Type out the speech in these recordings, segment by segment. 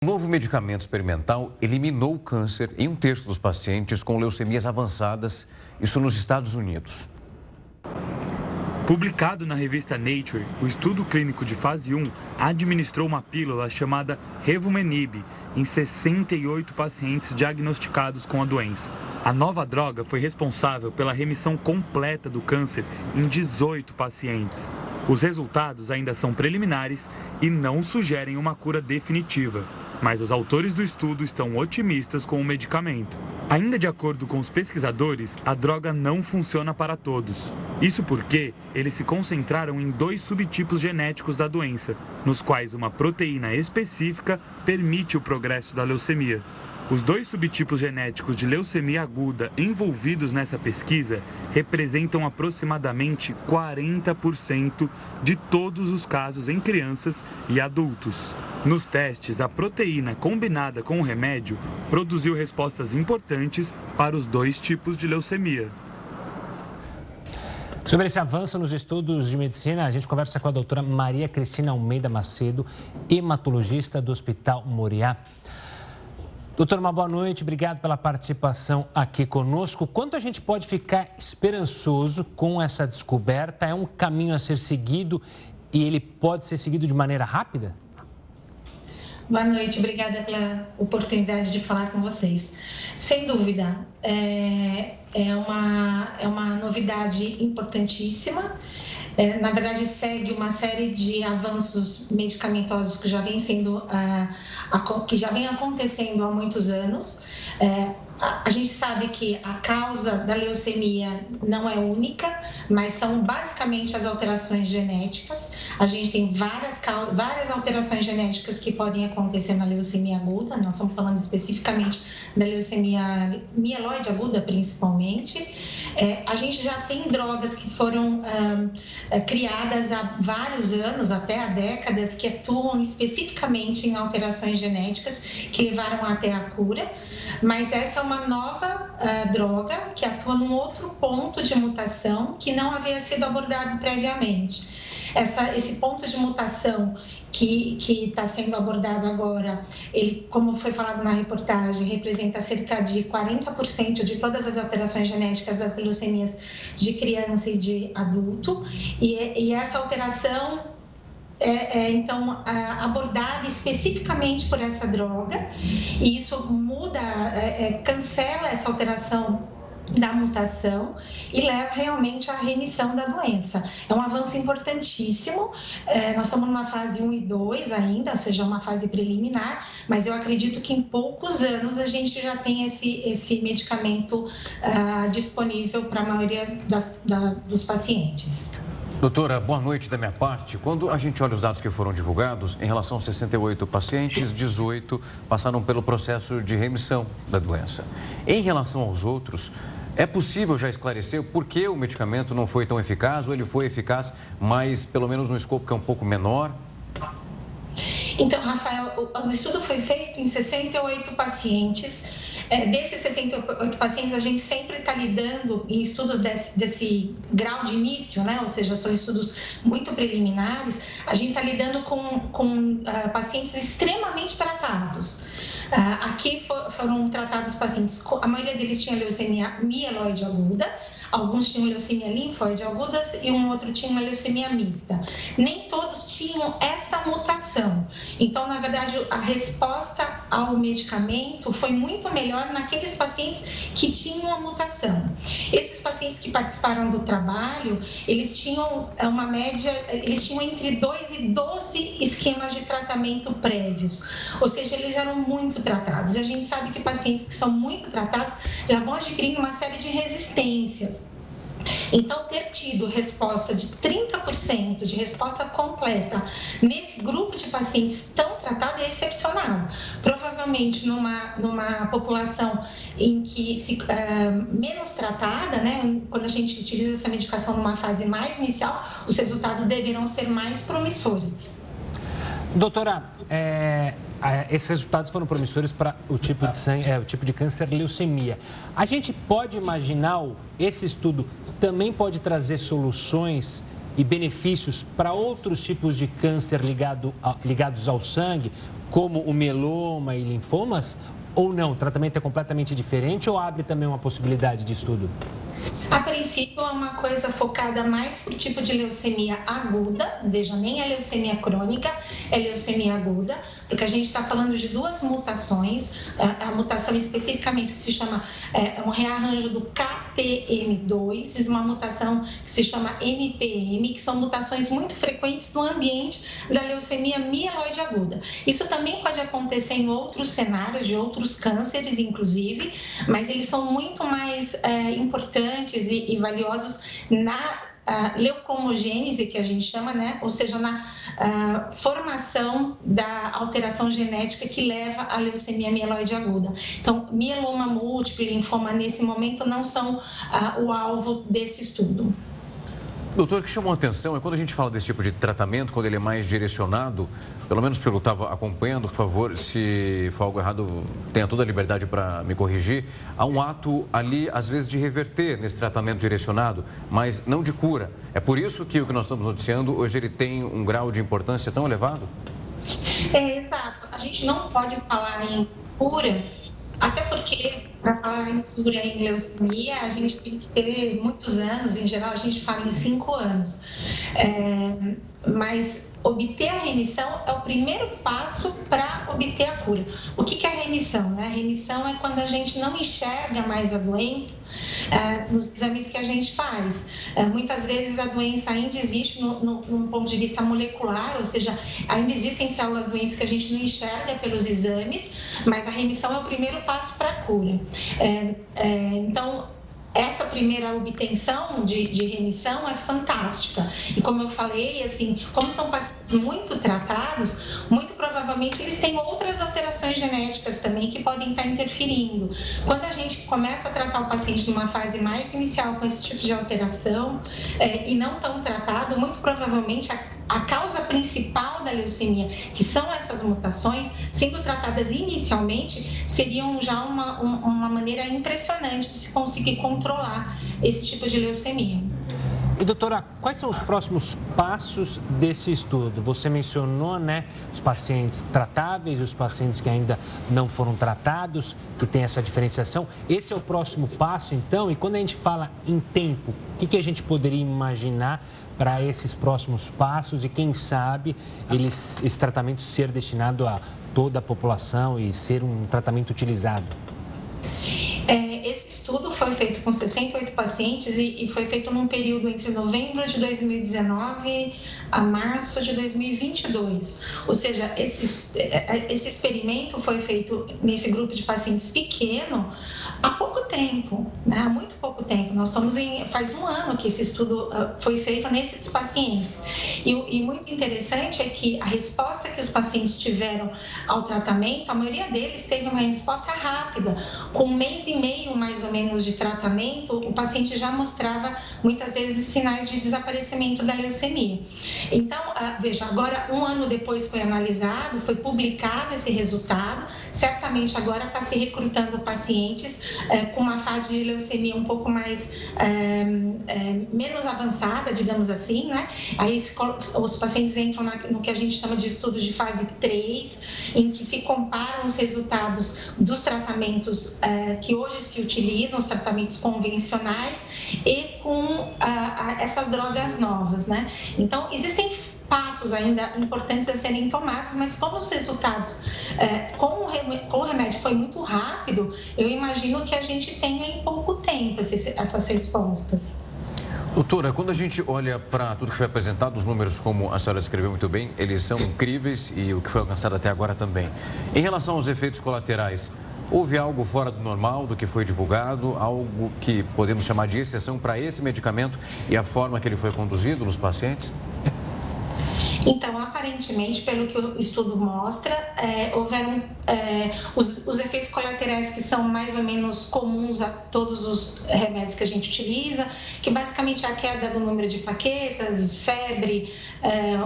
Um novo medicamento experimental eliminou o câncer em 1/3 dos pacientes com leucemias avançadas, isso nos Estados Unidos. Publicado na revista Nature, o estudo clínico de fase 1 administrou uma pílula chamada Revumenib em 68 pacientes diagnosticados com a doença. A nova droga foi responsável pela remissão completa do câncer em 18 pacientes. Os resultados ainda são preliminares e não sugerem uma cura definitiva. Mas os autores do estudo estão otimistas com o medicamento. Ainda de acordo com os pesquisadores, a droga não funciona para todos. Isso porque eles se concentraram em 2 subtipos genéticos da doença, nos quais uma proteína específica permite o progresso da leucemia. Os 2 subtipos genéticos de leucemia aguda envolvidos nessa pesquisa representam aproximadamente 40% de todos os casos em crianças e adultos. Nos testes, a proteína combinada com o remédio produziu respostas importantes para os 2 tipos de leucemia. Sobre esse avanço nos estudos de medicina, a gente conversa com a doutora Maria Cristina Almeida Macedo, hematologista do Hospital Moriá. Doutora, uma boa noite, obrigado pela participação aqui conosco. Quanto a gente pode ficar esperançoso com essa descoberta? É um caminho a ser seguido e ele pode ser seguido de maneira rápida? Boa noite, obrigada pela oportunidade de falar com vocês. Sem dúvida, é uma novidade importantíssima. Na verdade, segue uma série de avanços medicamentosos que já vem acontecendo há muitos anos. A gente sabe que a causa da leucemia não é única, mas são basicamente as alterações genéticas. A gente tem várias alterações genéticas que podem acontecer na leucemia aguda. Nós estamos falando especificamente da leucemia mieloide aguda, principalmente. A gente já tem drogas que foram criadas há vários anos, até há décadas, que atuam especificamente em alterações genéticas que levaram até a cura. Mas essa é uma nova droga que atua num outro ponto de mutação que não havia sido abordado previamente. Esse ponto de mutação que está sendo abordado agora, ele, como foi falado na reportagem, representa cerca de 40% de todas as alterações genéticas das leucemias de criança e de adulto. E essa alteração então abordada especificamente por essa droga, e isso muda, cancela essa alteração da mutação e leva realmente à remissão da doença. É um avanço importantíssimo. Nós estamos numa fase 1 e 2 ainda, ou seja, uma fase preliminar, mas eu acredito que em poucos anos a gente já tem esse medicamento disponível para a maioria dos pacientes. Doutora, boa noite da minha parte. Quando a gente olha os dados que foram divulgados, em relação aos 68 pacientes, 18 passaram pelo processo de remissão da doença. Em relação aos outros, é possível já esclarecer por que o medicamento não foi tão eficaz ou ele foi eficaz, mas pelo menos no escopo que é um pouco menor? Então, Rafael, o estudo foi feito em 68 pacientes. Desses 68 pacientes, a gente sempre está lidando em estudos desse grau de início, né? Ou seja, são estudos muito preliminares. A gente está lidando com pacientes extremamente tratados. Aqui foram tratados pacientes, a maioria deles tinha leucemia mieloide aguda, alguns tinham leucemia linfóide aguda e um outro tinha uma leucemia mista. Nem todos tinham essa mutação. Então, na verdade, a resposta ao medicamento foi muito melhor naqueles pacientes que tinham a mutação. Esses pacientes que participaram do trabalho, eles tinham uma média, eles tinham entre 2 e 12 esquemas de tratamento prévios. Ou seja, eles eram muito tratados. E a gente sabe que pacientes que são muito tratados já vão adquirindo uma série de resistências. Então, ter tido resposta de 30% de resposta completa nesse grupo de pacientes tão tratado é excepcional. Provavelmente numa população em que menos tratada, né, quando a gente utiliza essa medicação numa fase mais inicial, os resultados deverão ser mais promissores. Doutora, esses resultados foram promissores para o tipo de câncer leucemia. A gente pode imaginar, esse estudo também pode trazer soluções e benefícios para outros tipos de câncer ligados ao sangue, como o mieloma e linfomas? Ou não? O tratamento é completamente diferente ou abre também uma possibilidade de estudo? A princípio, é uma coisa focada mais por tipo de leucemia aguda, veja, nem é leucemia crônica, é leucemia aguda, porque a gente está falando de duas mutações, a mutação especificamente que se chama um rearranjo do KTM2 e uma mutação que se chama NPM, que são mutações muito frequentes no ambiente da leucemia mieloide aguda. Isso também pode acontecer em outros cenários, de outros cânceres, inclusive, mas eles são muito mais importantes e valiosos na leucomogênese, que a gente chama, né? Ou seja, na formação da alteração genética que leva à leucemia mieloide aguda. Então, mieloma múltiplo e linfoma, nesse momento, não são o alvo desse estudo. Doutor, o que chamou a atenção é quando a gente fala desse tipo de tratamento, quando ele é mais direcionado, pelo menos pelo que eu estava acompanhando, por favor, se for algo errado, tenha toda a liberdade para me corrigir, há um ato ali, às vezes, de reverter nesse tratamento direcionado, mas não de cura. É por isso que o que nós estamos noticiando, hoje ele tem um grau de importância tão elevado? Exato. A gente não pode falar em cura, até porque, para falar em cura em leucemia, a gente tem que ter muitos anos, em geral a gente fala em 5 anos. Mas obter a remissão é o primeiro passo para obter a cura. O que é a remissão, né? A remissão é quando a gente não enxerga mais a doença nos exames que a gente faz. Muitas vezes a doença ainda existe num ponto de vista molecular, ou seja, ainda existem células doentes que a gente não enxerga pelos exames, mas a remissão é o primeiro passo para a cura. Então, essa primeira obtenção de remissão é fantástica. E como eu falei, assim, como são pacientes muito tratados, muito provavelmente eles têm outras alterações genéticas também que podem estar interferindo. Quando a gente começa a tratar o paciente numa fase mais inicial com esse tipo de alteração e não tão tratado, muito provavelmente a causa principal da leucemia, que são essas mutações, sendo tratadas inicialmente, seriam já uma maneira impressionante de se conseguir controlar esse tipo de leucemia. E, doutora, quais são os próximos passos desse estudo? Você mencionou, né, os pacientes tratáveis, os pacientes que ainda não foram tratados, que tem essa diferenciação. Esse é o próximo passo, então? E quando a gente fala em tempo, o que a gente poderia imaginar para esses próximos passos e, quem sabe, esse tratamento ser destinado a toda a população e ser um tratamento utilizado? Esse estudo foi feito com 68 pacientes e foi feito num período entre novembro de 2019 a março de 2022. Ou seja, esse experimento foi feito nesse grupo de pacientes pequeno há pouco tempo, né? Há muito pouco tempo. Nós estamos faz um ano que esse estudo foi feito nesses pacientes. E muito interessante é que a resposta que os pacientes tiveram ao tratamento, a maioria deles teve uma resposta rápida. Com um mês e meio, mais ou menos, de tratamento, o paciente já mostrava, muitas vezes, sinais de desaparecimento da leucemia. Então, veja, agora, um ano depois foi analisado, foi publicado esse resultado. Certamente, agora está se recrutando pacientes com uma fase de leucemia um pouco mais, menos avançada, digamos assim, né? Aí os pacientes entram no que a gente chama de estudos de fase 3, em que se comparam os resultados dos tratamentos que hoje se utilizam, os tratamentos convencionais, e com essas drogas novas, né? Então, existem passos ainda importantes a serem tomados, mas como os resultados com o remédio foi muito rápido, eu imagino que a gente tenha em pouco tempo essas respostas. Doutora, quando a gente olha para tudo que foi apresentado, os números, como a senhora descreveu muito bem, eles são incríveis e o que foi alcançado até agora também. Em relação aos efeitos colaterais, houve algo fora do normal, do que foi divulgado, algo que podemos chamar de exceção para esse medicamento e a forma que ele foi conduzido nos pacientes? Então, aparentemente, pelo que o estudo mostra, houveram os efeitos colaterais que são mais ou menos comuns a todos os remédios que a gente utiliza, que basicamente é a queda do número de plaquetas, febre,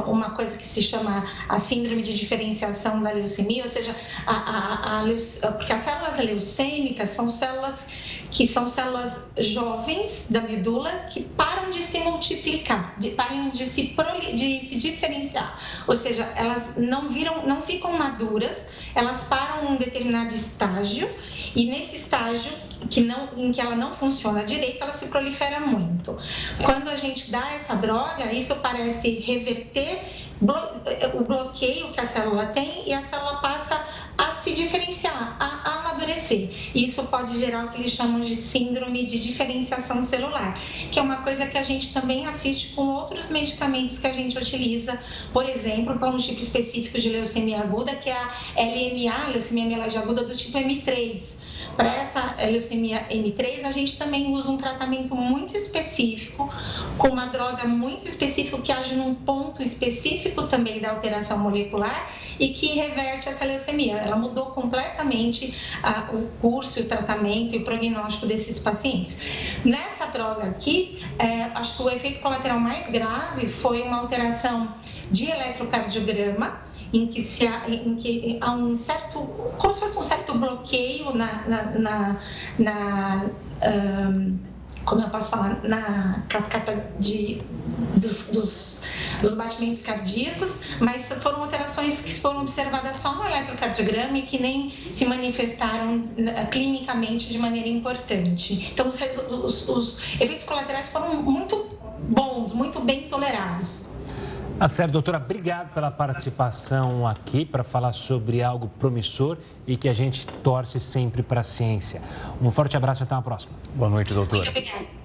uma coisa que se chama a síndrome de diferenciação da leucemia, ou seja, porque as células leucêmicas são células jovens da medula que param de se multiplicar, param de se diferenciar diferenciar. Ou seja, elas não ficam maduras, elas param em um determinado estágio e nesse estágio em que ela não funciona direito, ela se prolifera muito. Quando a gente dá essa droga, isso parece reverter o bloqueio que a célula tem e a célula passa a se diferenciar, a amadurecer. Isso pode gerar o que eles chamam de síndrome de diferenciação celular, que é uma coisa que a gente também assiste com outros medicamentos que a gente utiliza, por exemplo, para um tipo específico de leucemia aguda, que é a LMA, leucemia mieloide aguda do tipo M3. Para essa leucemia M3, a gente também usa um tratamento muito específico, com uma droga muito específica que age num ponto específico também da alteração molecular e que reverte essa leucemia. Ela mudou completamente o curso, o tratamento e o prognóstico desses pacientes. Nessa droga aqui, acho que o efeito colateral mais grave foi uma alteração de eletrocardiograma, em que há um certo, como se fosse um certo bloqueio como eu posso falar, na cascata dos batimentos cardíacos, mas foram alterações que foram observadas só no eletrocardiograma e que nem se manifestaram clinicamente de maneira importante. Então, os efeitos colaterais foram muito bons, muito bem tolerados. Tá certo, doutora, obrigado pela participação aqui para falar sobre algo promissor e que a gente torce sempre para a ciência. Um forte abraço e até a próxima. Boa noite, doutora. Muito obrigada.